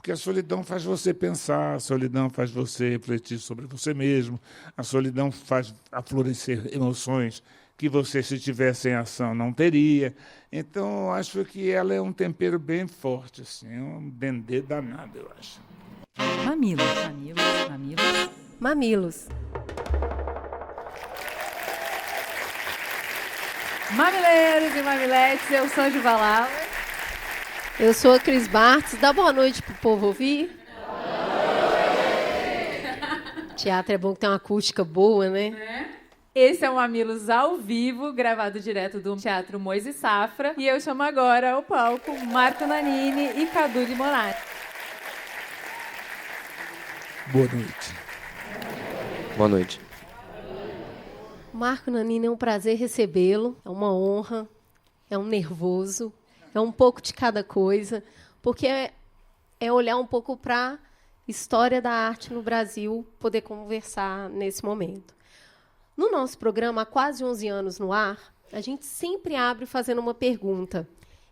Porque a solidão faz você pensar, a solidão faz você refletir sobre você mesmo, a solidão faz aflorescer emoções que você, se tivesse em ação, não teria. Então, eu acho que ela é um tempero bem forte, assim, é um dendê danado, eu acho. Mamilos, mamilos, mamilos. Mamilos. Mamileiros e mamiletes, eu sou a Juva Lauer. Eu sou a Cris Bartz. Dá boa noite pro povo ouvir. Teatro é bom que tem uma acústica boa, né? Esse é o Mamilos ao vivo, gravado direto do Teatro Moisés Safra. E eu chamo agora ao palco Marco Nanini e Cadu de Moraes. Boa noite. Boa noite. Marco Nanini, é um prazer recebê-lo. É uma honra. É um nervoso. É um pouco de cada coisa. Porque é olhar um pouco para a história da arte no Brasil, poder conversar nesse momento. No nosso programa, há quase 11 anos no ar, a gente sempre abre fazendo uma pergunta.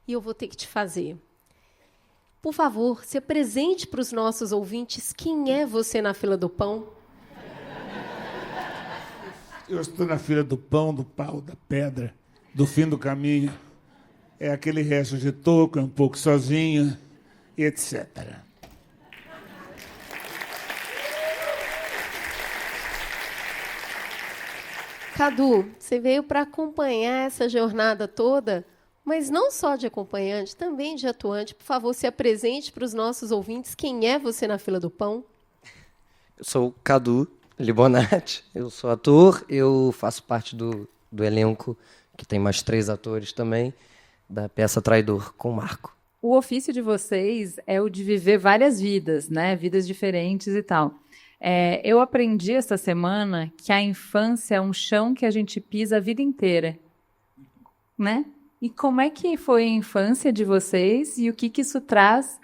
E eu vou ter que te fazer. Por favor, se apresente para os nossos ouvintes quem é você na fila do pão. Eu estou na fila do pão, do pau, da pedra, do fim do caminho. É aquele resto de toco, é um pouco sozinho, etc. Cadu, você veio para acompanhar essa jornada toda, mas não só de acompanhante, também de atuante. Por favor, se apresente para os nossos ouvintes quem é você na fila do pão. Eu sou o Cadu Libonati, eu sou ator, eu faço parte do elenco, que tem mais 3 atores também, da peça Traidor, com o Marco. O ofício de vocês é o de viver várias vidas, né? Vidas diferentes e tal. Eu aprendi essa semana que a infância é um chão que a gente pisa a vida inteira, né? E como é que foi a infância de vocês e o que isso traz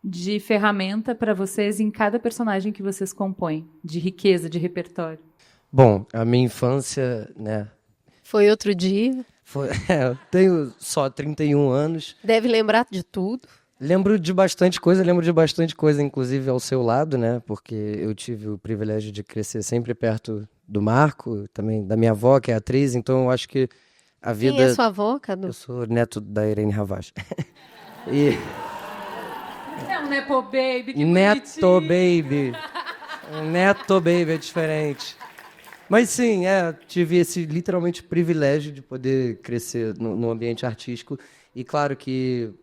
de ferramenta para vocês em cada personagem que vocês compõem, de riqueza, de repertório? Bom, a minha infância, né? Foi outro dia. Eu tenho só 31 anos. Deve lembrar de tudo. Lembro de bastante coisa, inclusive ao seu lado, né? Porque eu tive o privilégio de crescer sempre perto do Marco, também da minha avó, que é atriz, então eu acho que a vida... Quem é sua avó, Cadu? Eu sou neto da Irene Ravache. E... É um Nepo Baby, que Neto bonitinho. Baby. Neto Baby é diferente. Mas sim, tive esse literalmente privilégio de poder crescer no ambiente artístico. E claro que,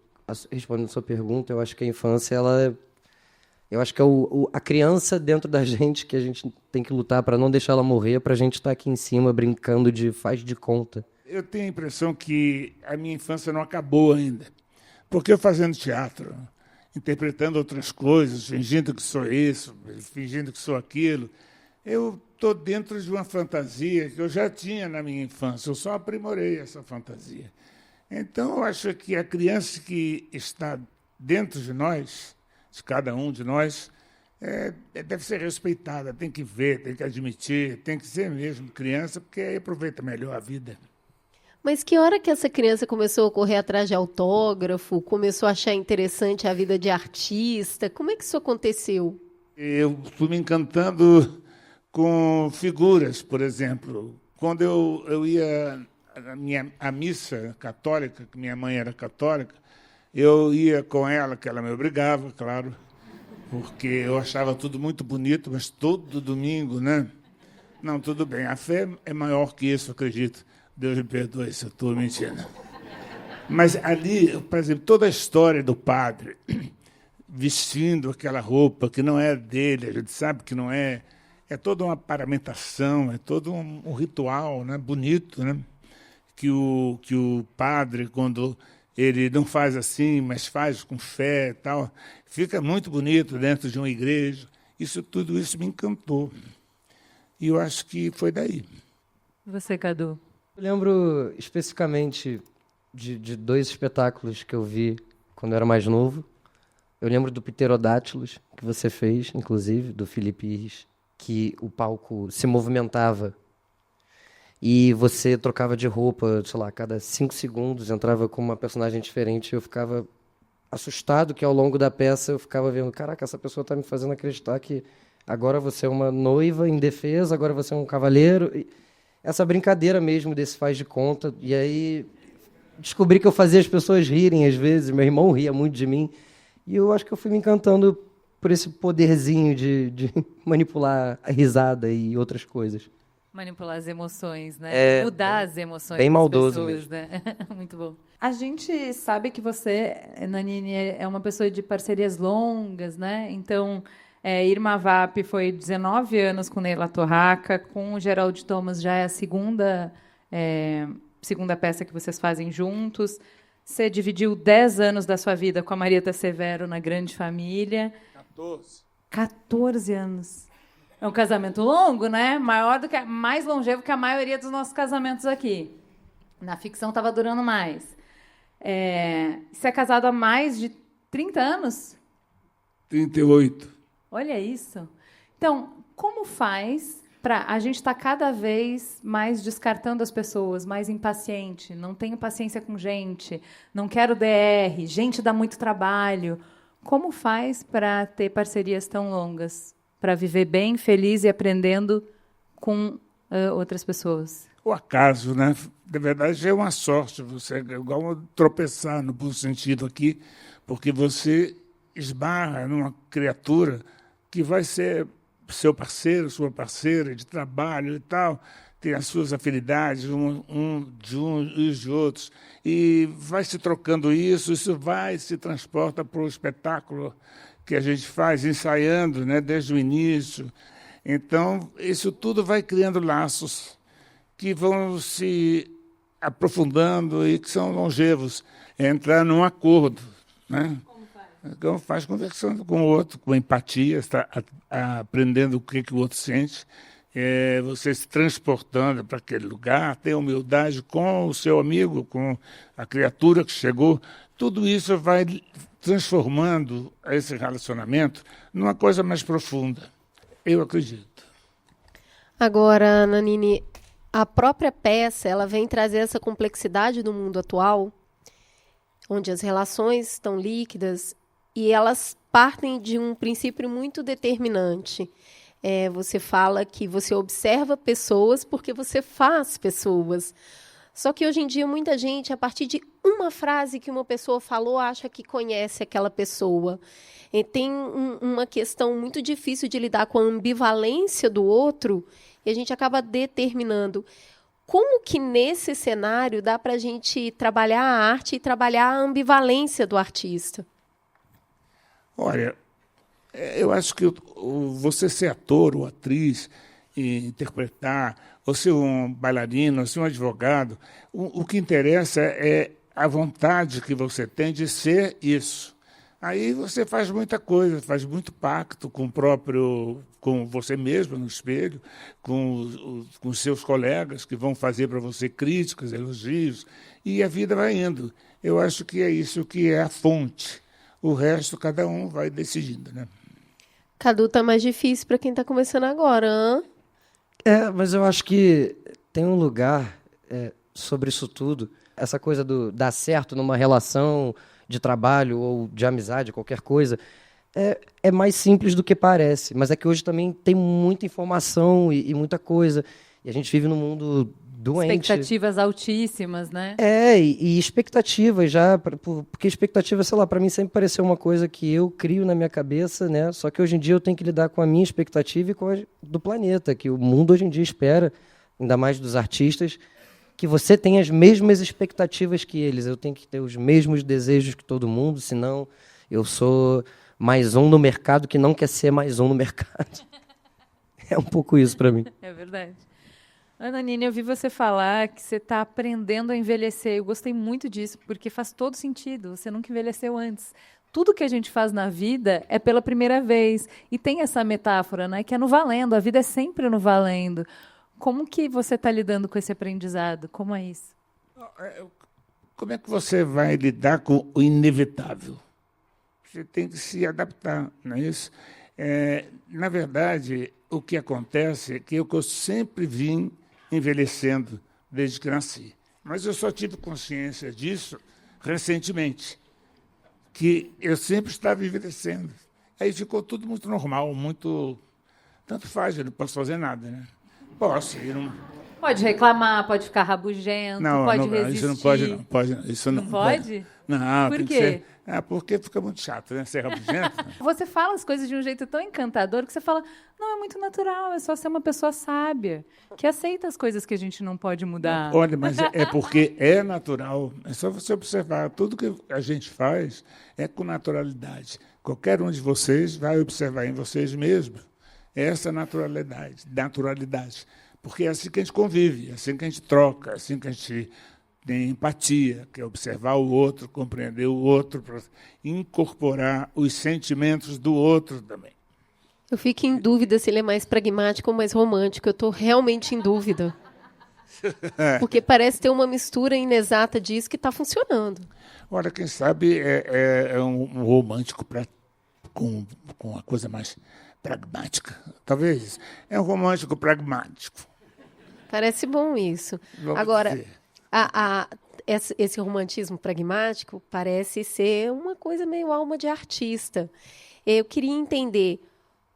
respondendo a sua pergunta, eu acho que a infância, eu acho que é a criança dentro da gente que a gente tem que lutar para não deixar ela morrer, para a gente estar aqui em cima brincando de faz de conta. Eu tenho a impressão que a minha infância não acabou ainda. Porque eu fazendo teatro, interpretando outras coisas, fingindo que sou isso, fingindo que sou aquilo, eu estou dentro de uma fantasia que eu já tinha na minha infância, eu só aprimorei essa fantasia. Então, eu acho que a criança que está dentro de nós, de cada um de nós, deve ser respeitada, tem que ver, tem que admitir, tem que ser mesmo criança, porque aí aproveita melhor a vida. Mas que hora que essa criança começou a correr atrás de autógrafo, começou a achar interessante a vida de artista? Como é que isso aconteceu? Eu fui me encantando com figuras, por exemplo. Quando eu ia à missa católica, que minha mãe era católica, eu ia com ela, que ela me obrigava, claro, porque eu achava tudo muito bonito, mas todo domingo, né? Não, tudo bem, a fé é maior que isso, acredito. Deus me perdoe se eu estou mentindo. Mas ali, por exemplo, toda a história do padre vestindo aquela roupa que não é dele, a gente sabe que não é, é toda uma paramentação, é todo um ritual, né, bonito, né, que o padre, quando ele não faz assim, mas faz com fé e tal, fica muito bonito dentro de uma igreja. Tudo isso me encantou. E eu acho que foi daí. Você, Cadu? Eu lembro especificamente de 2 espetáculos que eu vi quando eu era mais novo. Eu lembro do Pterodátilos, que você fez, inclusive, do Felipe Iris, que o palco se movimentava e você trocava de roupa, sei lá, a cada 5 segundos entrava com uma personagem diferente e eu ficava assustado que ao longo da peça eu ficava vendo, caraca, essa pessoa está me fazendo acreditar que agora você é uma noiva indefesa, agora você é um cavaleiro. E essa brincadeira mesmo desse faz de conta. E aí descobri que eu fazia as pessoas rirem às vezes, meu irmão ria muito de mim. E eu acho que eu fui me encantando por esse poderzinho de manipular a risada e outras coisas. Manipular as emoções, né? Mudar as emoções bem das maldoso pessoas, né? Muito bom. A gente sabe que você, Nanine, é uma pessoa de parcerias longas, né? Então, Irma Vap foi 19 anos com Neila Torraca, com o Geraldo Thomas já é a segunda peça que vocês fazem juntos. Você dividiu 10 anos da sua vida com a Marieta Severo na Grande Família. 14 anos. É um casamento longo, né? Mais longevo que a maioria dos nossos casamentos aqui. Na ficção estava durando mais. Você é casado há mais de 30 anos? 38. Olha isso. Então, como faz para... A gente está cada vez mais descartando as pessoas, mais impaciente, não tenho paciência com gente, não quero DR, gente dá muito trabalho. Como faz para ter parcerias tão longas? Para viver bem, feliz e aprendendo com outras pessoas? O acaso, né? Na verdade, é uma sorte. Você é igual tropeçar, no bom sentido aqui, porque você esbarra numa criatura que vai ser seu parceiro, sua parceira de trabalho e tal, tem as suas afinidades, de uns e de outros, e vai se trocando isso vai se transporta para o espetáculo que a gente faz, ensaiando, né, desde o início. Então, isso tudo vai criando laços que vão se aprofundando e que são longevos. Entrar num acordo, né? Como faz conversando com o outro, com empatia, está aprendendo o que o outro sente, você se transportando para aquele lugar, ter humildade com o seu amigo, com a criatura que chegou. Tudo isso vai transformando esse relacionamento numa coisa mais profunda. Eu acredito. Agora, Nanine, a própria peça ela vem trazer essa complexidade do mundo atual, onde as relações estão líquidas e elas partem de um princípio muito determinante. Você fala que você observa pessoas porque você faz pessoas. Só que hoje em dia muita gente, a partir de uma frase que uma pessoa falou, acha que conhece aquela pessoa. E tem uma questão muito difícil de lidar com a ambivalência do outro e a gente acaba determinando. Como que nesse cenário dá para a gente trabalhar a arte e trabalhar a ambivalência do artista? Olha, eu acho que você ser ator ou atriz, e interpretar, ou ser um bailarino, ou ser um advogado, o que interessa é a vontade que você tem de ser isso. Aí você faz muita coisa, faz muito pacto com você mesmo no espelho, com os seus colegas que vão fazer para você críticas, elogios, e a vida vai indo. Eu acho que é isso que é a fonte. O resto, cada um vai decidindo, né? Cadu, tá mais difícil para quem está começando agora, hein? Mas eu acho que tem um lugar sobre isso tudo. Essa coisa do dar certo numa relação de trabalho ou de amizade, qualquer coisa, é mais simples do que parece. Mas é que hoje também tem muita informação e muita coisa. E a gente vive num mundo doente. Expectativas altíssimas, né? E expectativas já, porque expectativa, sei lá, para mim sempre pareceu uma coisa que eu crio na minha cabeça, né? Só que hoje em dia eu tenho que lidar com a minha expectativa e com a do planeta, que o mundo hoje em dia espera, ainda mais dos artistas, que você tenha as mesmas expectativas que eles. Eu tenho que ter os mesmos desejos que todo mundo, senão eu sou mais um no mercado que não quer ser mais um no mercado. É um pouco isso para mim. É verdade. Nanine, eu vi você falar que você está aprendendo a envelhecer. Eu gostei muito disso, porque faz todo sentido. Você nunca envelheceu antes. Tudo que a gente faz na vida é pela primeira vez. E tem essa metáfora, né, que é no valendo. A vida é sempre no valendo. Como que você está lidando com esse aprendizado? Como é isso? Como é que você vai lidar com o inevitável? Você tem que se adaptar, não é isso? Na verdade, o que acontece é que eu sempre vim envelhecendo desde que nasci. Mas eu só tive consciência disso recentemente, que eu sempre estava envelhecendo. Aí ficou tudo muito normal, muito... Tanto faz, eu não posso fazer nada, né? Posso, eu não... Pode reclamar, pode ficar rabugento, Não, pode não, resistir. isso não pode, não. Pode, isso Não pode? Não, Por tem quê? que ser... porque fica muito chato, né? Ser rabugento. Você fala as coisas de um jeito tão encantador que você fala, não, é muito natural, é só ser uma pessoa sábia, que aceita as coisas que a gente não pode mudar. Olha, mas é porque é natural. É só você observar. Tudo que a gente faz é com naturalidade. Qualquer um de vocês vai observar em vocês mesmos essa naturalidade. Porque é assim que a gente convive, é assim que a gente troca, é assim que a gente tem empatia, que é observar o outro, compreender o outro, para incorporar os sentimentos do outro também. Eu fico em dúvida se ele é mais pragmático ou mais romântico. Eu estou realmente em dúvida. Porque parece ter uma mistura inexata disso que está funcionando. Olha, quem sabe é um romântico com a coisa mais pragmática. Talvez. É um romântico pragmático. Parece bom isso. Vamos Agora, dizer. esse romantismo pragmático parece ser uma coisa meio alma de artista. Eu queria entender,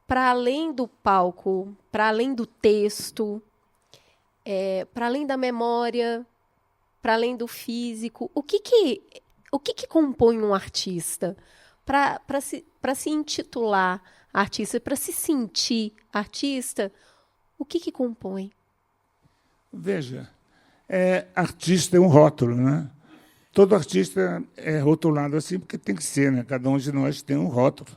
para além do palco, para além do texto, para além da memória, para além do físico, o que compõe um artista? Para se intitular artista, para se sentir artista, o que compõe? Veja, artista é um rótulo, né? Todo artista é rotulado assim porque tem que ser, né? Cada um de nós tem um rótulo,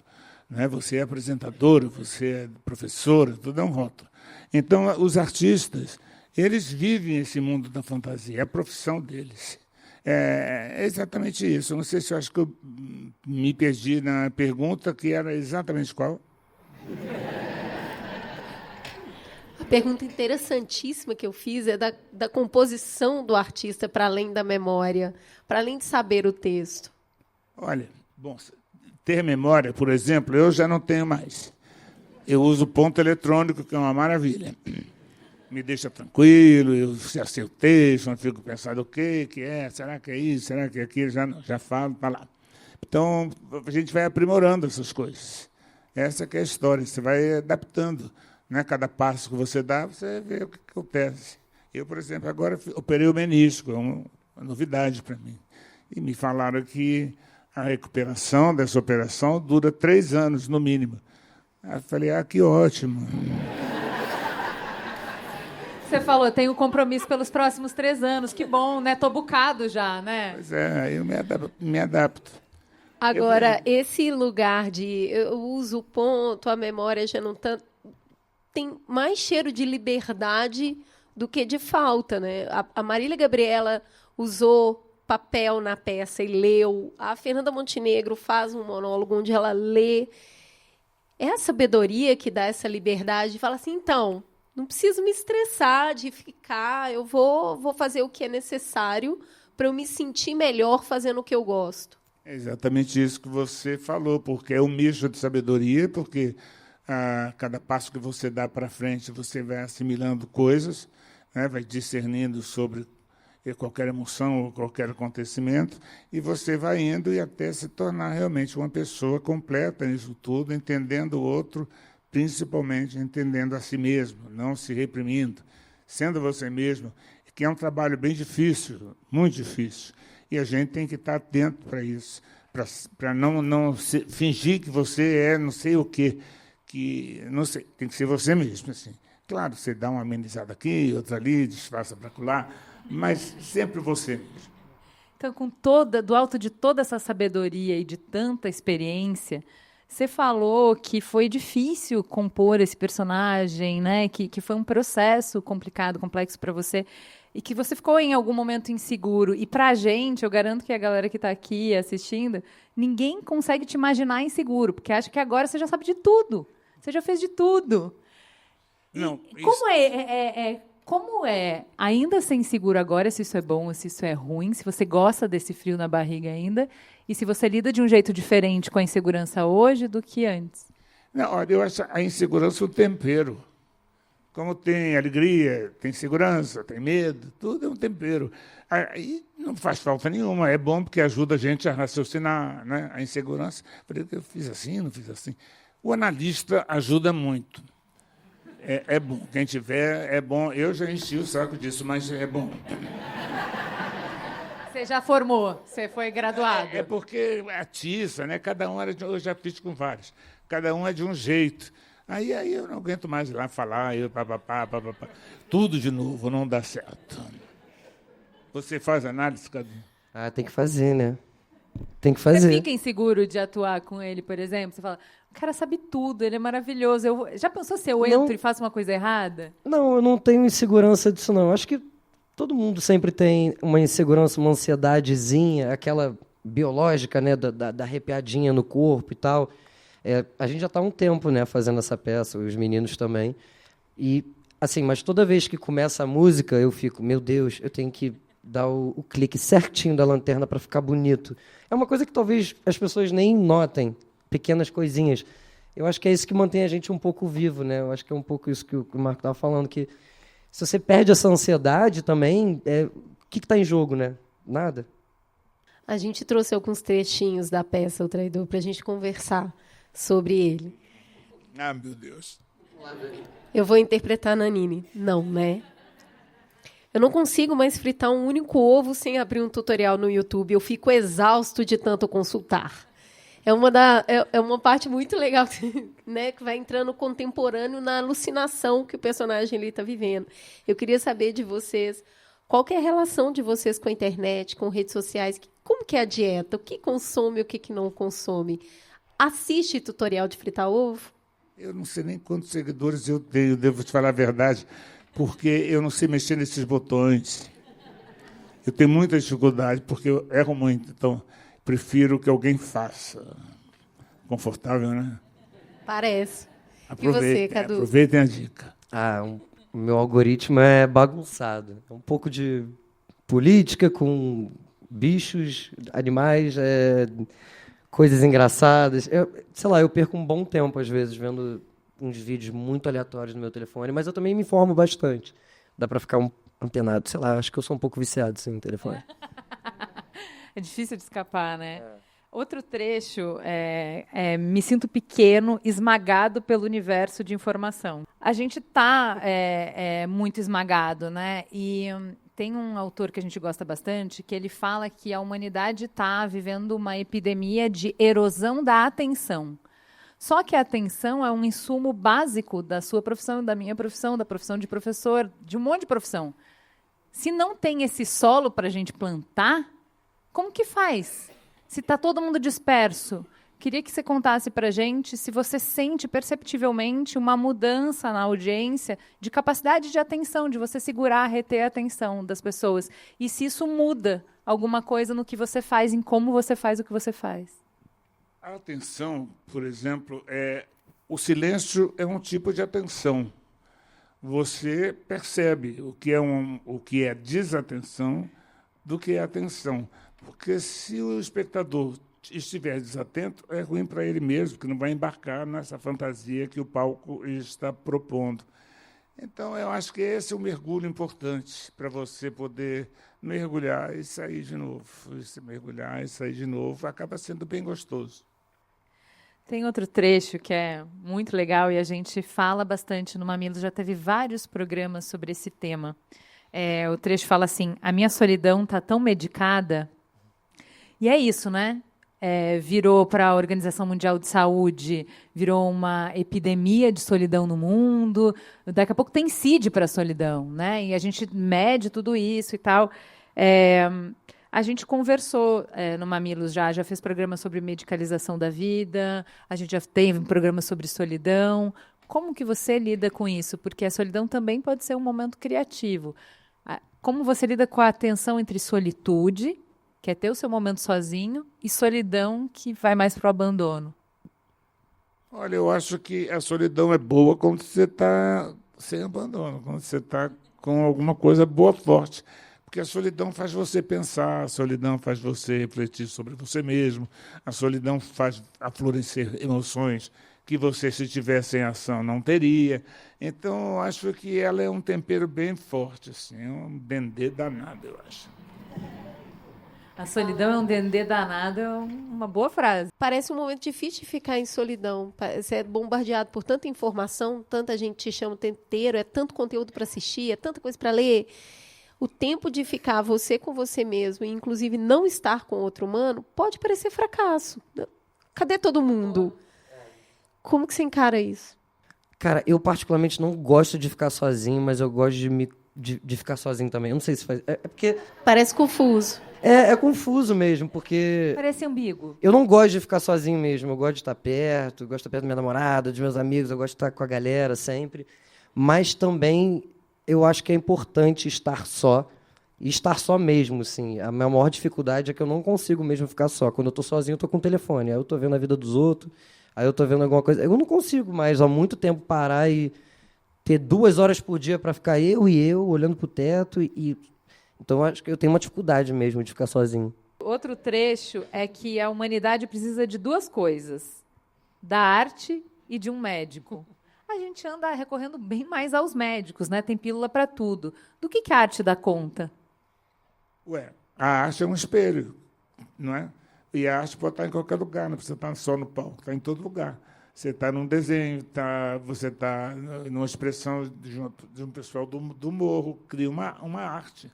né? Você é apresentadora, você é professora, tudo é um rótulo. Então, os artistas, eles vivem esse mundo da fantasia, é a profissão deles. É exatamente isso. Eu não sei se eu acho que eu me perdi na pergunta, que era exatamente qual. A pergunta interessantíssima que eu fiz é da composição do artista para além da memória, para além de saber o texto. Olha, bom, ter memória, por exemplo, eu já não tenho mais. Eu uso ponto eletrônico, que é uma maravilha. Me deixa tranquilo, eu sei o texto, não fico pensando o que é, será que é isso, será que é aquilo, já falo, está lá. Então, a gente vai aprimorando essas coisas. Essa que é a história, você vai adaptando. Né? Cada passo que você dá, você vê o que acontece. Eu, por exemplo, agora operei o menisco, é uma novidade para mim. E me falaram que a recuperação dessa operação dura 3 anos, no mínimo. Aí eu falei, que ótimo. Você falou, tenho compromisso pelos próximos 3 anos, que bom, né? Tô bucado já, né? Pois é, eu me adapto. Agora, esse lugar de eu uso o ponto, a memória já não tanto, tem mais cheiro de liberdade do que de falta, né? A Marília Gabriela usou papel na peça e leu. A Fernanda Montenegro faz um monólogo onde ela lê. É a sabedoria que dá essa liberdade. Fala assim, então, não preciso me estressar de ficar, eu vou fazer o que é necessário para eu me sentir melhor fazendo o que eu gosto. É exatamente isso que você falou, porque é um misto de sabedoria, porque a cada passo que você dá para frente, você vai assimilando coisas, né, vai discernindo sobre qualquer emoção ou qualquer acontecimento, e você vai indo e até se tornar realmente uma pessoa completa nisso tudo, entendendo o outro, principalmente entendendo a si mesmo, não se reprimindo, sendo você mesmo, que é um trabalho bem difícil, muito difícil, e a gente tem que estar atento para isso, para não fingir que você é não sei o quê, que não sei, tem que ser você mesmo, assim. Claro, você dá uma amenizada aqui, outra ali, disfarça para colar, mas sempre você mesmo. Então, do alto de toda essa sabedoria e de tanta experiência, você falou que foi difícil compor esse personagem, né? Que foi um processo complicado, complexo para você, e que você ficou em algum momento inseguro. E para a gente, eu garanto que a galera que está aqui assistindo, ninguém consegue te imaginar inseguro, porque acha que agora você já sabe de tudo. Você já fez de tudo. Não, Como é ainda ser inseguro agora, se isso é bom ou se isso é ruim, se você gosta desse frio na barriga ainda, e se você lida de um jeito diferente com a insegurança hoje do que antes? Não, olha, eu acho a insegurança um tempero. Como tem alegria, tem segurança, tem medo, tudo é um tempero. Aí não faz falta nenhuma, é bom porque ajuda a gente a raciocinar, né? A insegurança. Falei, eu fiz assim, não fiz assim. O analista ajuda muito. É bom, quem tiver é bom. Eu já enchi o saco disso, mas é bom. Você já formou, você foi graduado. É porque atiça, né? Cada um eu já fiz com vários. Cada um é de um jeito. Aí eu não aguento mais ir lá falar, papapá. Tudo de novo, não dá certo. Você faz análise, Cadu? Ah, tem que fazer, né? Tem que fazer. Você fica inseguro de atuar com ele, por exemplo? Você fala, o cara sabe tudo, ele é maravilhoso. Já pensou se eu entro e faço uma coisa errada? Não, eu não tenho insegurança disso, não. Acho que todo mundo sempre tem uma insegurança, uma ansiedadezinha, aquela biológica, né, da arrepiadinha no corpo e tal. A gente já está há um tempo, né, fazendo essa peça, os meninos também. E, assim, mas toda vez que começa a música, eu fico, meu Deus, eu tenho que dar o clique certinho da lanterna para ficar bonito. É uma coisa que talvez as pessoas nem notem, pequenas coisinhas. Eu acho que é isso que mantém a gente um pouco vivo, né? Eu acho que é um pouco isso que o Marco estava falando, que se você perde essa ansiedade também, o que está em jogo, né? Nada. A gente trouxe alguns trechinhos da peça O Traidor para a gente conversar sobre ele. Ah, meu Deus. Eu vou interpretar a Nanine. Não, né? Eu não consigo mais fritar um único ovo sem abrir um tutorial no YouTube. Eu fico exausto de tanto consultar. É uma parte muito legal, né, que vai entrando contemporâneo na alucinação que o personagem ali está vivendo. Eu queria saber de vocês, qual que é a relação de vocês com a internet, com redes sociais? Como que é a dieta? O que consome, o que não consome? Assiste tutorial de fritar ovo? Eu não sei nem quantos seguidores eu tenho, devo te falar a verdade, porque eu não sei mexer nesses botões. Eu tenho muita dificuldade, porque eu erro muito, então prefiro que alguém faça. Confortável, né? Parece. E você, Cadu? Aproveitem a dica. O meu algoritmo é bagunçado. É um pouco de política com bichos, animais, coisas engraçadas. Eu perco um bom tempo, às vezes, vendo uns vídeos muito aleatórios no meu telefone, mas eu também me informo bastante. Dá para ficar antenado. Acho que eu sou um pouco viciado, sim, no telefone. É difícil de escapar, né? Outro trecho me sinto pequeno, esmagado pelo universo de informação. A gente está muito esmagado, né? E tem um autor que a gente gosta bastante que ele fala que a humanidade está vivendo uma epidemia de erosão da atenção. Só que a atenção é um insumo básico da sua profissão, da minha profissão, da profissão de professor, de um monte de profissão. Se não tem esse solo para a gente plantar, como que faz? Se está todo mundo disperso, queria que você contasse para a gente se você sente perceptivelmente uma mudança na audiência de capacidade de atenção, de você segurar, reter a atenção das pessoas. E se isso muda alguma coisa no que você faz, em como você faz o que você faz. A atenção, por exemplo, o silêncio é um tipo de atenção. Você percebe o que é desatenção do que é atenção. Porque se o espectador estiver desatento, é ruim para ele mesmo, que não vai embarcar nessa fantasia que o palco está propondo. Então, eu acho que esse é um mergulho importante para você poder mergulhar e sair de novo. Se mergulhar e sair de novo, acaba sendo bem gostoso. Tem outro trecho que é muito legal e a gente fala bastante no Mamilos, já teve vários programas sobre esse tema. O trecho fala assim, a minha solidão está tão medicada. E é isso, né? Virou para a Organização Mundial de Saúde, virou uma epidemia de solidão no mundo. Daqui a pouco tem CID para a solidão, né? E a gente mede tudo isso e tal. A gente conversou no Mamilos já fez programa sobre medicalização da vida, a gente já teve um programa sobre solidão. Como que você lida com isso? Porque a solidão também pode ser um momento criativo. Como você lida com a tensão entre solitude, que é ter o seu momento sozinho, e solidão, que vai mais para o abandono? Olha, eu acho que a solidão é boa quando você está sem abandono, quando você está com alguma coisa boa, forte. Porque a solidão faz você pensar, a solidão faz você refletir sobre você mesmo, a solidão faz aflorescer emoções que você, se tivesse em ação, não teria. Então, acho que ela é um tempero bem forte, assim, é um dendê danado, eu acho. A solidão é um dendê danado, é uma boa frase. Parece um momento difícil de ficar em solidão. Você é bombardeado por tanta informação, tanta gente te chama o tempo inteiro, é tanto conteúdo para assistir, é tanta coisa para ler. O tempo de ficar você com você mesmo, e inclusive não estar com outro humano, pode parecer fracasso. Cadê todo mundo? Como que você encara isso? Cara, eu particularmente não gosto de ficar sozinho, mas eu gosto de ficar sozinho também. Eu não sei se faz... É porque... Parece confuso. É confuso mesmo, porque... Parece ambíguo. Eu não gosto de ficar sozinho mesmo. Eu gosto de estar perto, eu gosto de estar perto da minha namorada, dos meus amigos, eu gosto de estar com a galera sempre. Mas também eu acho que é importante estar só. E estar só mesmo, assim. A minha maior dificuldade é que eu não consigo mesmo ficar só. Quando eu estou sozinho, eu estou com o telefone. Aí eu estou vendo a vida dos outros, aí eu estou vendo alguma coisa. Eu não consigo mais há muito tempo parar e ter 2 horas por dia para ficar eu, olhando para o teto. Então, acho que eu tenho uma dificuldade mesmo de ficar sozinho. Outro trecho é que a humanidade precisa de 2 coisas: da arte e de um médico. A gente anda recorrendo bem mais aos médicos, né? Tem pílula para tudo. Do que a arte dá conta? Ué, a arte é um espelho, não é? E a arte pode estar em qualquer lugar, não precisa estar só no palco, está em todo lugar. Você está num desenho, você está numa expressão de um pessoal do morro, cria uma arte.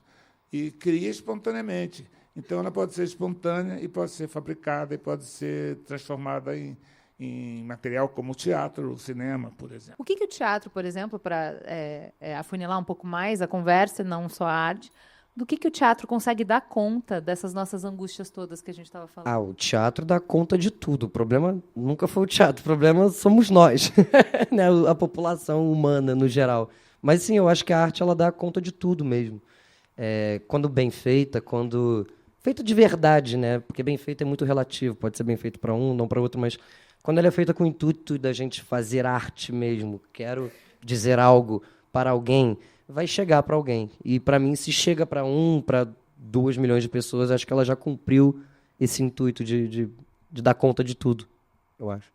E cria espontaneamente. Então, ela pode ser espontânea e pode ser fabricada e pode ser transformada em material como o teatro, o cinema, por exemplo. O que o teatro, por exemplo, para afunilar um pouco mais a conversa, não só a arte, do que o teatro consegue dar conta dessas nossas angústias todas que a gente estava falando? O teatro dá conta de tudo. O problema nunca foi o teatro, o problema somos nós, né? A população humana, no geral. Mas, sim, eu acho que a arte ela dá conta de tudo mesmo. Quando bem feita, quando... Feita de verdade, né? Porque bem feito é muito relativo. Pode ser bem feito para um, não para outro, mas quando ela é feita com o intuito da gente fazer arte mesmo, quero dizer algo para alguém, vai chegar para alguém. E, para mim, se chega para 2 milhões de pessoas, acho que ela já cumpriu esse intuito de dar conta de tudo, eu acho.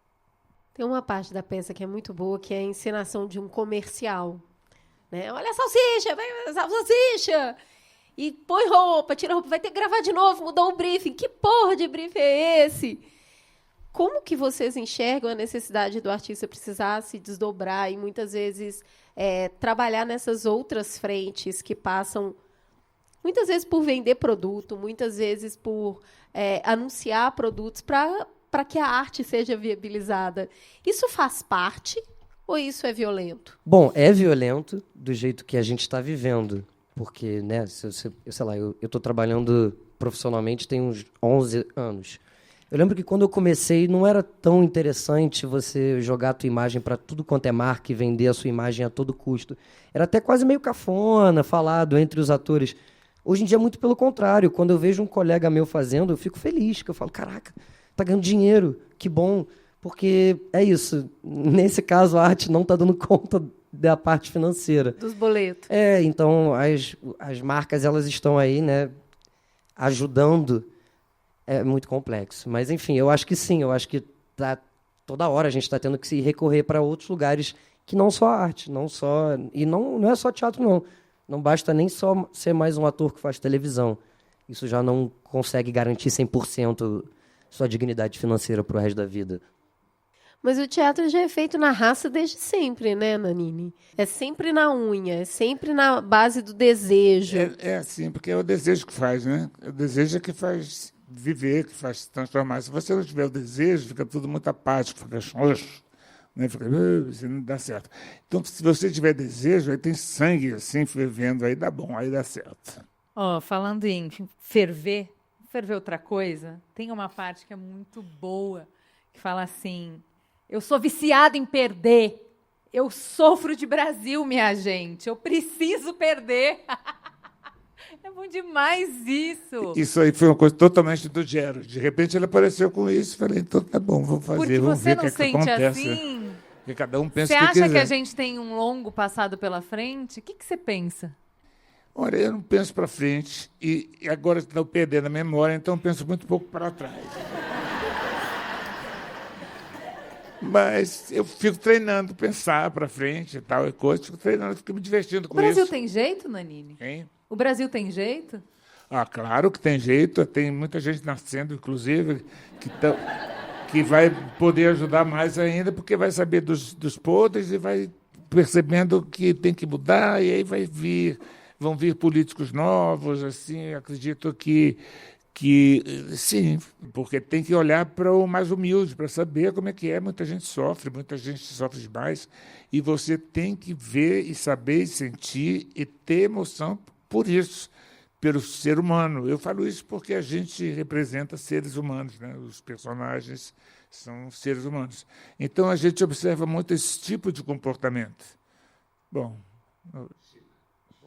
Tem uma parte da peça que é muito boa, que é a encenação de um comercial. Né? Olha a salsicha, vai a salsicha! E põe roupa, tira roupa, vai ter que gravar de novo, mudou o briefing. Que porra de briefing é esse? Como que vocês enxergam a necessidade do artista precisar se desdobrar e, muitas vezes, trabalhar nessas outras frentes que passam, muitas vezes, por vender produto, muitas vezes por anunciar produtos para que a arte seja viabilizada? Isso faz parte ou isso é violento? Bom, é violento do jeito que a gente está vivendo. Porque, né, eu estou trabalhando profissionalmente tem uns 11 anos. Eu lembro que quando eu comecei não era tão interessante você jogar a tua imagem para tudo quanto é marca e vender a sua imagem a todo custo. Era até quase meio cafona, falado entre os atores. Hoje em dia é muito pelo contrário. Quando eu vejo um colega meu fazendo, eu fico feliz, que eu falo, caraca, tá ganhando dinheiro, que bom. Porque é isso, nesse caso a arte não está dando conta da parte financeira. Dos boletos. Então as marcas elas estão aí, né, ajudando. É muito complexo. Mas, enfim, eu acho que sim, eu acho que toda hora a gente está tendo que se recorrer para outros lugares que não só a arte, e não é só teatro, não. Não basta nem só ser mais um ator que faz televisão. Isso já não consegue garantir 100% sua dignidade financeira para o resto da vida. Mas o teatro já é feito na raça desde sempre, né, Nanini? É sempre na unha, é sempre na base do desejo. É assim, porque é o desejo que faz, né? O desejo é que faz viver, que faz se transformar. Se você não tiver o desejo, fica tudo muito apático, fica xoxo, né? Fica, não dá certo. Então, se você tiver desejo, aí tem sangue assim, fervendo, aí dá bom, aí dá certo. Falando em ferver outra coisa, tem uma parte que é muito boa, que fala assim: eu sou viciada em perder. Eu sofro de Brasil, minha gente. Eu preciso perder. É bom demais isso. Isso aí foi uma coisa totalmente do Gero. De repente ele apareceu com isso. Falei, então tá bom, vamos fazer. Porque vamos você ver não o que sente acontece. assim? Porque cada um pensa você o que acha quiser. que a gente tem um longo passado pela frente? O que você pensa? Olha, eu não penso para frente. E agora estou perdendo a memória, então penso muito pouco para trás. Mas eu fico treinando, pensar para frente e tal, e coisa, fico treinando, fico me divertindo O com Brasil isso. tem jeito, Nanini? Hein? O Brasil tem jeito? Ah, claro que tem jeito, tem muita gente nascendo, inclusive, que vai poder ajudar mais ainda, porque vai saber dos podres e vai percebendo que tem que mudar, e aí vão vir políticos novos, assim, acredito que sim, porque tem que olhar para o mais humilde, para saber como é que é. Muita gente sofre demais, e você tem que ver e saber e sentir e ter emoção por isso, pelo ser humano. Eu falo isso porque a gente representa seres humanos, né? Os personagens são seres humanos. Então, a gente observa muito esse tipo de comportamento. Bom...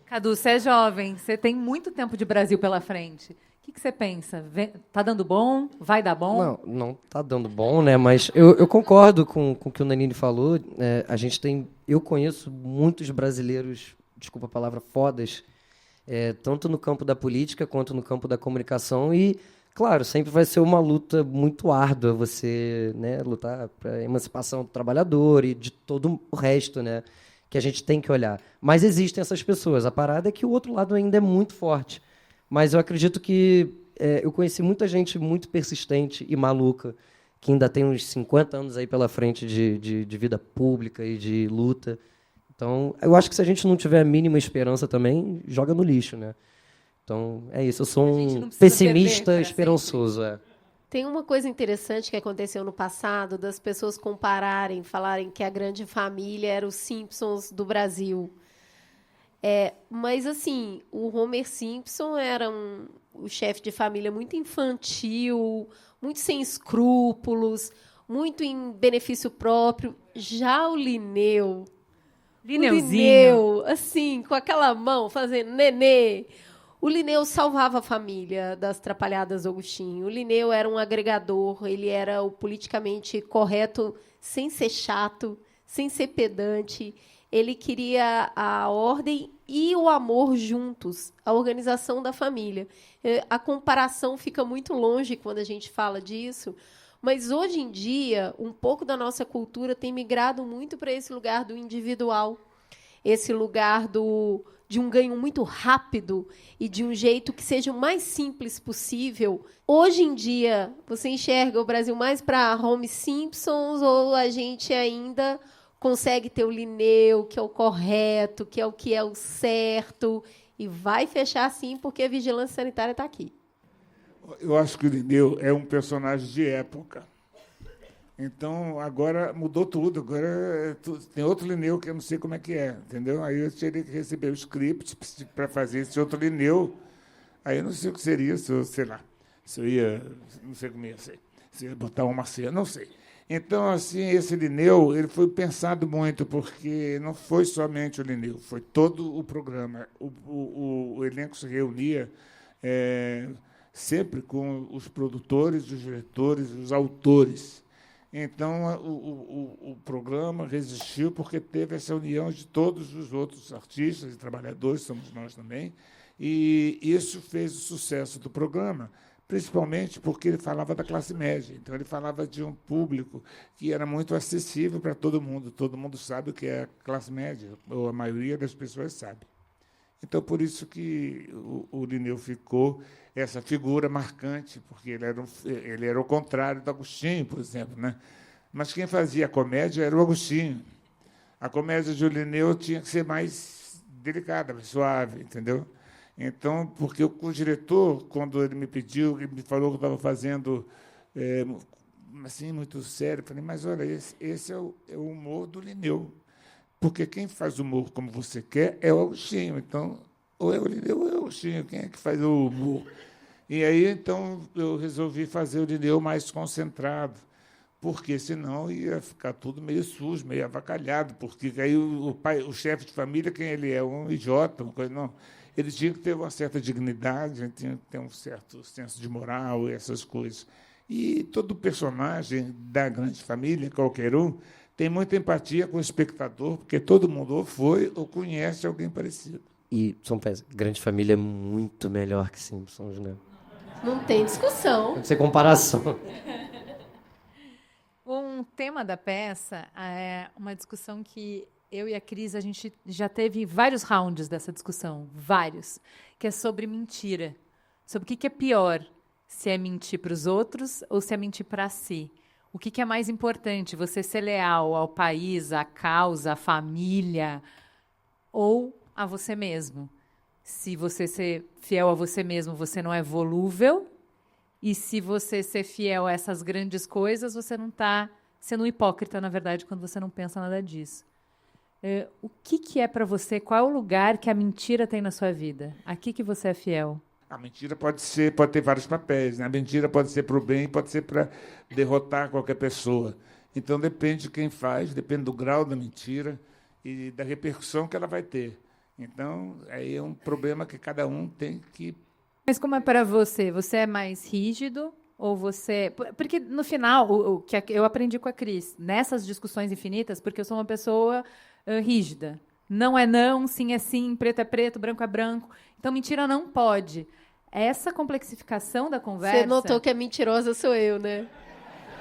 Cadu, você é jovem, você tem muito tempo de Brasil pela frente. O que você pensa? Tá dando bom? Vai dar bom? Não tá dando bom, né? Mas eu concordo com o que o Nanini falou. A gente eu conheço muitos brasileiros, desculpa a palavra, fodas, tanto no campo da política quanto no campo da comunicação. E, claro, sempre vai ser uma luta muito árdua você, né, lutar para a emancipação do trabalhador e de todo o resto, né, que a gente tem que olhar. Mas existem essas pessoas. A parada é que o outro lado ainda é muito forte. Mas eu acredito que eu conheci muita gente muito persistente e maluca, que ainda tem uns 50 anos aí pela frente de vida pública e de luta. Então, eu acho que se a gente não tiver a mínima esperança também, joga no lixo, né? Então, é isso. Eu sou um pessimista esperançoso. Tem uma coisa interessante que aconteceu no passado, das pessoas compararem, falarem que a grande família era os Simpsons do Brasil. Mas, assim, o Homer Simpson era o chefe de família muito infantil, muito sem escrúpulos, muito em benefício próprio. Já o Lineuzinho. Lineu, assim, com aquela mão, fazendo nenê. O Lineu salvava a família das trapalhadas do Agostinho. O Lineu era um agregador, ele era o politicamente correto, sem ser chato, sem ser pedante. Ele queria a ordem e o amor juntos, a organização da família. A comparação fica muito longe quando a gente fala disso, mas hoje em dia, um pouco da nossa cultura tem migrado muito para esse lugar do individual, esse lugar de um ganho muito rápido e de um jeito que seja o mais simples possível. Hoje em dia, você enxerga o Brasil mais para Homer Simpsons ou a gente ainda consegue ter o Lineu, que é o correto, que é o certo, e vai fechar assim porque a vigilância sanitária está aqui? Eu acho que o Lineu é um personagem de época. Então, agora mudou tudo. Agora tem outro Lineu que eu não sei como é que é, entendeu? Aí eu teria que receber o script para fazer esse outro Lineu. Aí eu não sei o que seria, se eu ia, não sei como ia ser, se ia botar uma cena, não sei. Então, assim, esse Lineu, ele foi pensado muito, porque não foi somente o Lineu, foi todo o programa. O elenco se reunia sempre com os produtores, os diretores, os autores. Então, o programa resistiu porque teve essa união de todos os outros artistas e trabalhadores, somos nós também, e isso fez o sucesso do programa, principalmente porque ele falava da classe média. Então, ele falava de um público que era muito acessível para todo mundo sabe o que é a classe média, ou a maioria das pessoas sabe. Então, por isso que o Lineu ficou essa figura marcante, porque ele era o contrário do Agostinho, por exemplo, né? Mas quem fazia a comédia era o Agostinho. A comédia de Lineu tinha que ser mais delicada, mais suave, entendeu? Então, porque o diretor, quando ele me pediu, ele me falou que eu estava fazendo assim, muito sério, eu falei, mas olha, esse é o humor do Lineu. Porque quem faz humor como você quer é o Agostinho. Então, ou é o Lineu ou é o Agostinho. Quem é que faz o humor? E aí, então, eu resolvi fazer o Lineu mais concentrado, porque senão ia ficar tudo meio sujo, meio avacalhado, porque aí o chefe de família, quem ele é? Um idiota, uma coisa, não. Ele tinha que ter uma certa dignidade, tinha que ter um certo senso de moral e essas coisas. E todo personagem da grande família, qualquer um, tem muita empatia com o espectador, porque todo mundo ou foi ou conhece alguém parecido. E Grande Família é muito melhor que Simpsons, né? Não tem discussão. Tem que ser comparação. Um um tema da peça, uma discussão que eu e a Cris, a gente já teve vários rounds dessa discussão, vários, que é sobre mentira. Sobre o que é pior, se é mentir para os outros ou se é mentir para si. O que é mais importante, você ser leal ao país, à causa, à família, ou a você mesmo? Se você ser fiel a você mesmo, você não é volúvel, e se você ser fiel a essas grandes coisas, você não está sendo um hipócrita, na verdade, quando você não pensa nada disso. O que é para você? Qual é o lugar que a mentira tem na sua vida? A que você é fiel? A mentira pode ter vários papéis, né? A mentira pode ser para o bem, pode ser para derrotar qualquer pessoa. Então, depende de quem faz, depende do grau da mentira e da repercussão que ela vai ter. Então, aí é um problema que cada um tem que... Mas como é para você? Você é mais rígido ou você... Porque, no final, o que eu aprendi com a Cris, nessas discussões infinitas, porque eu sou uma pessoa rígida. Não é não, sim é sim, preto é preto, branco é branco. Então, mentira não pode. Essa complexificação da conversa... Você notou que a mentirosa sou eu, né?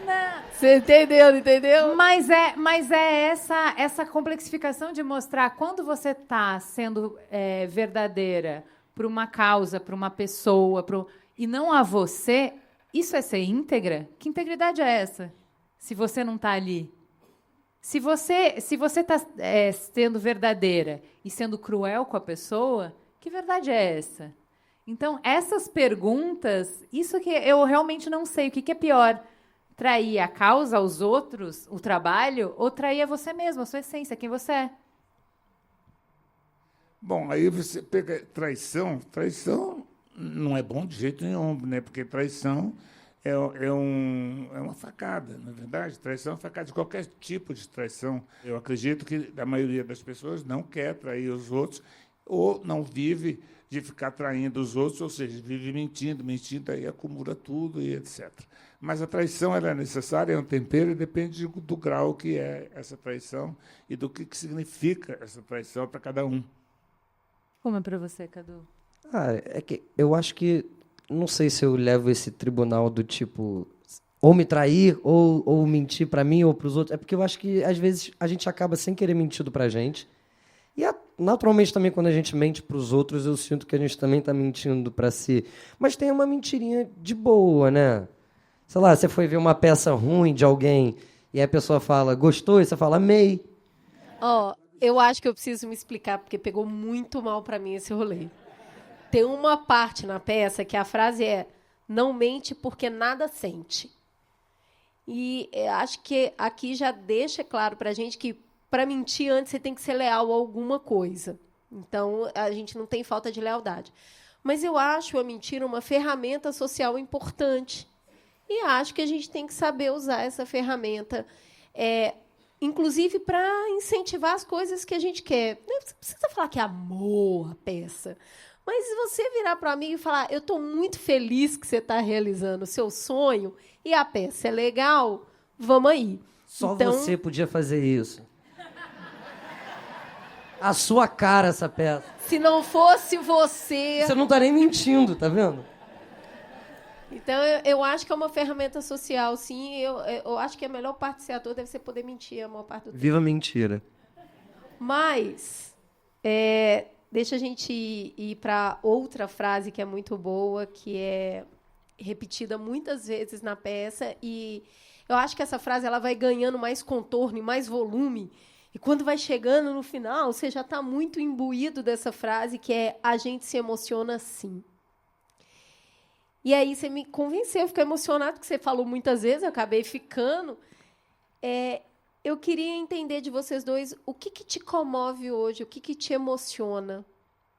Não. Você entendeu, não entendeu? Mas é essa complexificação de mostrar quando você está sendo verdadeira para uma causa, para uma pessoa, e não a você, isso é ser íntegra? Que integridade é essa? Se você não está ali. Se você está sendo verdadeira e sendo cruel com a pessoa, que verdade é essa? Então, essas perguntas, isso que eu realmente não sei. O que é pior? Trair a causa aos outros, o trabalho, ou trair a você mesmo, a sua essência, quem você é? Bom, aí você pega traição. Traição não é bom de jeito nenhum, né? Porque traição é uma facada, na verdade. Traição é uma facada de qualquer tipo de traição. Eu acredito que a maioria das pessoas não quer trair os outros ou não vive de ficar traindo os outros, ou seja, vive mentindo, aí acumula tudo e etc. Mas a traição ela é necessária, é um tempero e depende do grau que é essa traição e do que significa essa traição para cada um. Como é para você, Cadu? É que eu acho que, não sei se eu levo esse tribunal do tipo, ou me trair, ou mentir para mim ou para os outros. É porque eu acho que, às vezes, a gente acaba sem querer mentindo para a gente. E, naturalmente, também, quando a gente mente para os outros, eu sinto que a gente também está mentindo para si. Mas tem uma mentirinha de boa, né? Sei lá, você foi ver uma peça ruim de alguém e a pessoa fala, gostou? E você fala, amei. Eu acho que eu preciso me explicar, porque pegou muito mal para mim esse rolê. Tem uma parte na peça que a frase é não mente porque nada sente. E acho que aqui já deixa claro para a gente que para mentir antes você tem que ser leal a alguma coisa. Então, a gente não tem falta de lealdade. Mas eu acho a mentira uma ferramenta social importante. E acho que a gente tem que saber usar essa ferramenta, inclusive para incentivar as coisas que a gente quer. Não precisa falar que amou a peça. Mas se você virar para o amigo e falar, eu estou muito feliz que você está realizando o seu sonho e a peça é legal, vamos aí. Só então, você podia fazer isso. A sua cara, essa peça. Se não fosse você... Você não está nem mentindo, tá vendo? Então, eu acho que é uma ferramenta social, sim. Eu acho que a melhor parte de ser ator deve ser poder mentir a maior parte do tempo. Viva a mentira. Mas, deixa a gente ir para outra frase que é muito boa, que é repetida muitas vezes na peça. E eu acho que essa frase ela vai ganhando mais contorno e mais volume. E quando vai chegando no final, você já está muito imbuído dessa frase, que é a gente se emociona sim. E aí você me convenceu, eu fiquei emocionado, porque você falou muitas vezes, eu acabei ficando. Eu queria entender de vocês dois o que te comove hoje, o que te emociona,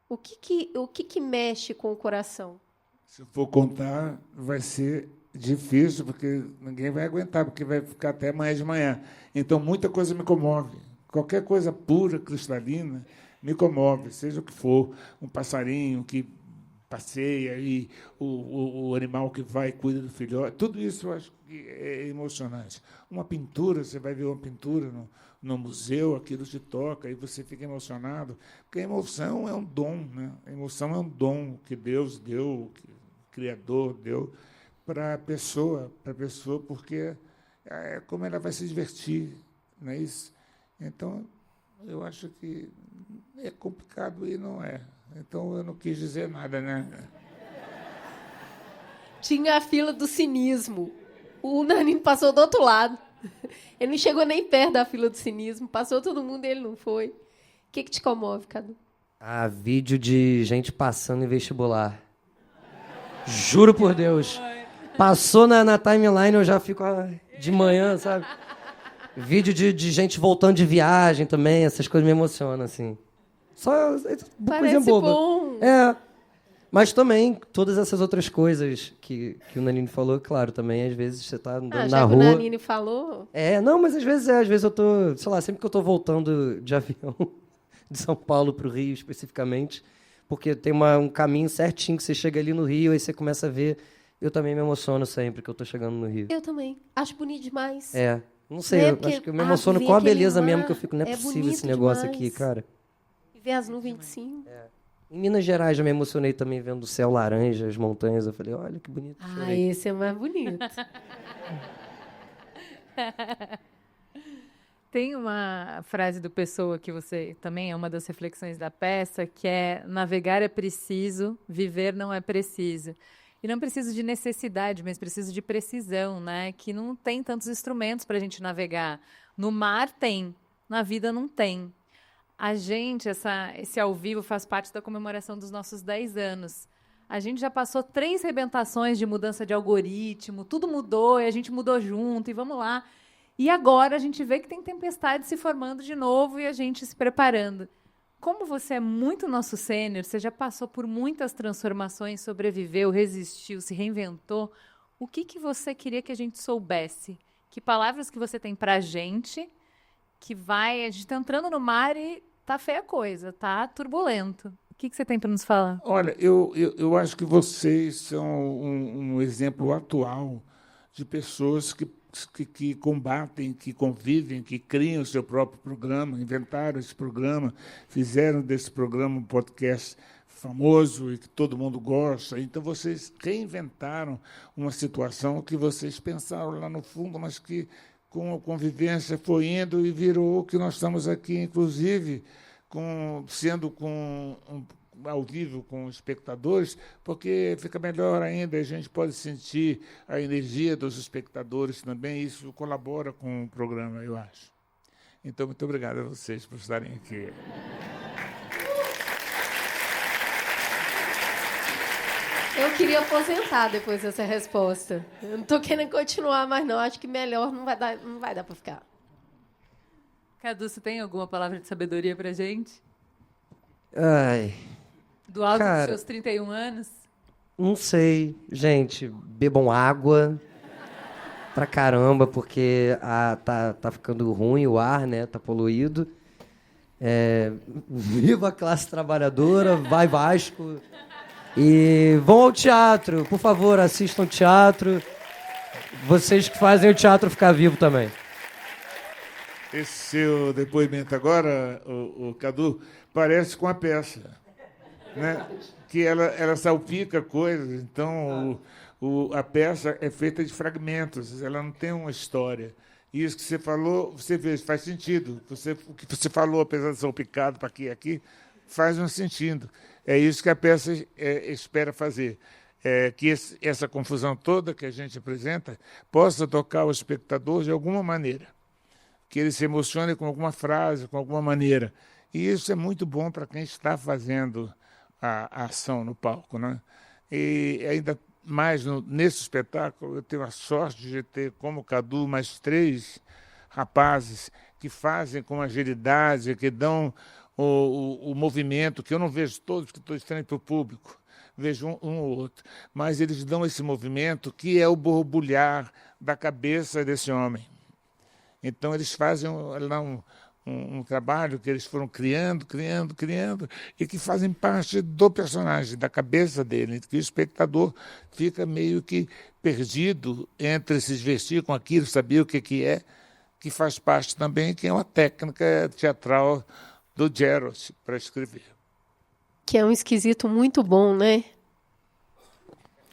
o que mexe com o coração. Se eu for contar, vai ser difícil, porque ninguém vai aguentar, porque vai ficar até amanhã de manhã. Então, muita coisa me comove. Qualquer coisa pura, cristalina, me comove, seja o que for. Um passarinho que passeia, e o animal que vai e cuida do filhote. Tudo isso eu acho que é emocionante. Uma pintura, você vai ver uma pintura no museu, aquilo te toca, e você fica emocionado, porque a emoção é um dom, né? A emoção é um dom que Deus deu, que o Criador deu para a pessoa, porque como ela vai se divertir, não é isso? Então, eu acho que é complicado e não é. Então, eu não quis dizer nada, né? Tinha a fila do cinismo. O Nanino passou do outro lado. Ele não chegou nem perto da fila do cinismo. Passou todo mundo e ele não foi. O que te comove, Cadu? Ah, vídeo de gente passando em vestibular. Juro por Deus. Passou na timeline, eu já fico de manhã, sabe? Vídeo de gente voltando de viagem também, essas coisas me emocionam, assim. Só coisa boba. Bom. É. Mas também, todas essas outras coisas que o Nanini falou, claro, também, às vezes você tá andando Já na que rua. o Nanini falou. Não, mas às vezes eu tô, sei lá, sempre que eu tô voltando de avião de São Paulo pro Rio, especificamente, porque tem um caminho certinho que você chega ali no Rio, aí você começa a ver. Eu também me emociono sempre que eu tô chegando no Rio. Eu também. Acho bonito demais. Não sei, Né? eu Porque acho que eu me emociono ver com a aquele beleza mar mesmo, que eu fico, não é possível bonito esse negócio demais. aqui, cara. E ver as nuvens de cima. Em Minas Gerais já me emocionei também vendo o céu laranja, as montanhas. Eu falei, olha que bonito. Chorei. Esse é mais bonito. Tem uma frase do Pessoa que você também é uma das reflexões da peça, que é: navegar é preciso, viver não é preciso. E não preciso de necessidade, mas preciso de precisão, né? Que não tem tantos instrumentos para a gente navegar. No mar tem, na vida não tem. A gente, esse ao vivo faz parte da comemoração dos nossos 10 anos. A gente já passou 3 rebentações de mudança de algoritmo, tudo mudou e a gente mudou junto, e vamos lá. E agora a gente vê que tem tempestade se formando de novo e a gente se preparando. Como você é muito nosso sênior, você já passou por muitas transformações, sobreviveu, resistiu, se reinventou, o que você queria que a gente soubesse? Que palavras que você tem pra gente, a gente tá entrando no mar e tá feia a coisa, tá turbulento. O que você tem para nos falar? Olha, eu acho que vocês são um exemplo atual de pessoas que combatem, que convivem, que criam o seu próprio programa, inventaram esse programa, fizeram desse programa um podcast famoso e que todo mundo gosta. Então, vocês reinventaram uma situação que vocês pensaram lá no fundo, mas que, com a convivência, foi indo e virou o que nós estamos aqui, inclusive, sendo ao vivo com espectadores, porque fica melhor ainda, a gente pode sentir a energia dos espectadores também, e isso colabora com o programa, eu acho. Então, muito obrigado a vocês por estarem aqui. Eu queria aposentar depois dessa resposta. Eu não estou querendo continuar, mas não. Acho que melhor não vai dar para ficar. Cadu, você tem alguma palavra de sabedoria pra gente? Ai, Do alto cara, dos seus 31 anos? não sei. Gente, bebam água pra caramba, porque tá ficando ruim o ar, né? Tá poluído. Viva a classe trabalhadora, vai Vasco. E vão ao teatro, por favor, assistam teatro. Vocês que fazem o teatro ficar vivo também. Esse seu depoimento agora, o Cadu, parece com a peça, né? Que ela salpica coisas. Então, a peça é feita de fragmentos, ela não tem uma história. E isso que você falou, você vê, faz sentido. O que você falou, apesar de salpicado para aqui e aqui, faz um sentido. É isso que a peça espera fazer. Que essa confusão toda que a gente apresenta possa tocar o espectador de alguma maneira. Que ele se emocione com alguma frase, com alguma maneira. E isso é muito bom para quem está fazendo a ação no palco, né? E ainda mais nesse espetáculo, eu tenho a sorte de ter como Cadu mais 3 rapazes que fazem com agilidade, que dão o movimento, que eu não vejo todos, porque estou estranho para o público, vejo um ou outro, mas eles dão esse movimento que é o borbulhar da cabeça desse homem. Então, eles fazem lá um trabalho que eles foram criando, e que fazem parte do personagem, da cabeça dele, que o espectador fica meio que perdido entre se vestir com aquilo, saber o que é, que faz parte também, que é uma técnica teatral do Geralt para escrever. Que é um esquisito muito bom, né?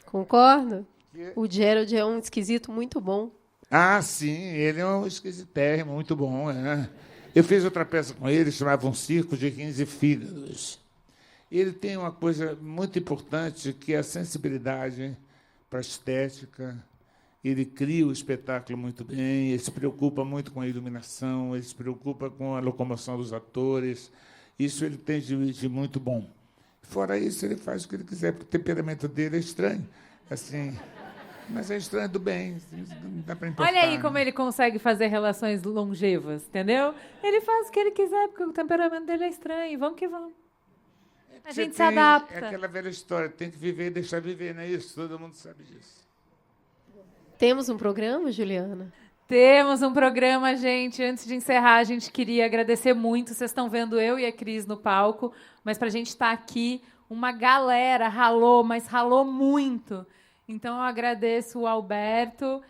Concorda? O Gerald é um esquisito muito bom. Ah, sim, ele é um esquisitérrimo, muito bom. É. Eu fiz outra peça com ele, chamava Um Circo de 15 Fígados. Ele tem uma coisa muito importante, que é a sensibilidade para a estética. Ele cria o espetáculo muito bem, ele se preocupa muito com a iluminação, ele se preocupa com a locomoção dos atores. Isso ele tem de muito bom. Fora isso, ele faz o que ele quiser, porque o temperamento dele é estranho. Assim, mas é estranho do bem, não dá para importar. Olha aí como ele consegue fazer relações longevas, entendeu? Ele faz o que ele quiser, porque o temperamento dele é estranho. E vamos que vamos. A gente se adapta. É aquela velha história, tem que viver e deixar viver, não é isso? Todo mundo sabe disso. Temos um programa, Juliana? Temos um programa, gente. Antes de encerrar, a gente queria agradecer muito. Vocês estão vendo eu e a Cris no palco, mas para a gente estar aqui, uma galera ralou, mas ralou muito. Então, eu agradeço o Alberto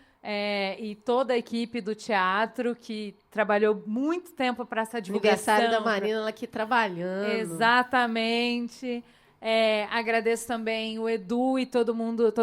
e toda a equipe do teatro, que trabalhou muito tempo para essa divulgação. Aniversário da Marina, ela aqui trabalhando. Exatamente. Agradeço também o Edu e todo mundo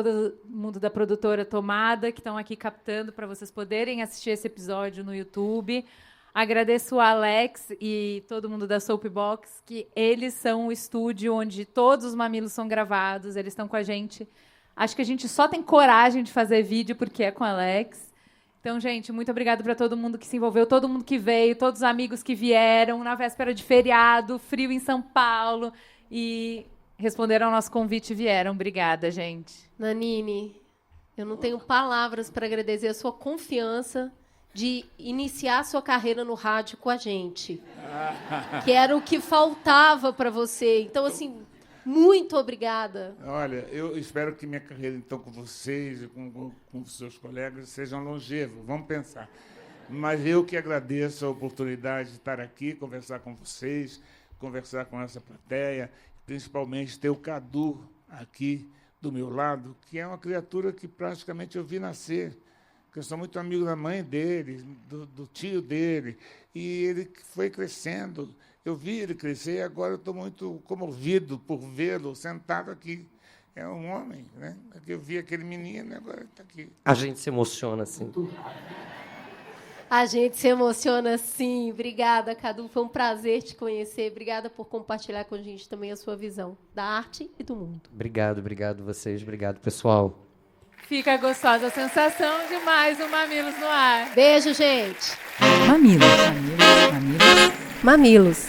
da produtora Tomada, que estão aqui captando para vocês poderem assistir esse episódio no YouTube. Agradeço o Alex e todo mundo da Soapbox, que eles são o estúdio onde todos os mamilos são gravados, eles estão com a gente. Acho que a gente só tem coragem de fazer vídeo porque é com o Alex. Então, gente, muito obrigada para todo mundo que se envolveu, todo mundo que veio, todos os amigos que vieram na véspera de feriado, frio em São Paulo, e responderam ao nosso convite e vieram. Obrigada, gente. Nanine, eu não tenho palavras para agradecer a sua confiança de iniciar a sua carreira no rádio com a gente, que era o que faltava para você. Então, assim, muito obrigada. Olha, eu espero que minha carreira, então, com vocês e com os seus colegas, sejam longevas. Vamos pensar. Mas eu que agradeço a oportunidade de estar aqui, conversar com vocês, conversar com essa plateia, principalmente ter o Cadu aqui do meu lado, que é uma criatura que praticamente eu vi nascer. Eu sou muito amigo da mãe dele, do tio dele, e ele foi crescendo. Eu vi ele crescer e agora eu estou muito comovido por vê-lo sentado aqui. É um homem, né? Eu vi aquele menino e agora está aqui. A gente se emociona, assim. A gente se emociona, sim. Obrigada, Cadu. Foi um prazer te conhecer. Obrigada por compartilhar com a gente também a sua visão da arte e do mundo. Obrigado vocês. Obrigado, pessoal. Fica gostosa a sensação de mais um Mamilos no ar. Beijo, gente. Mamilos. Mamilos.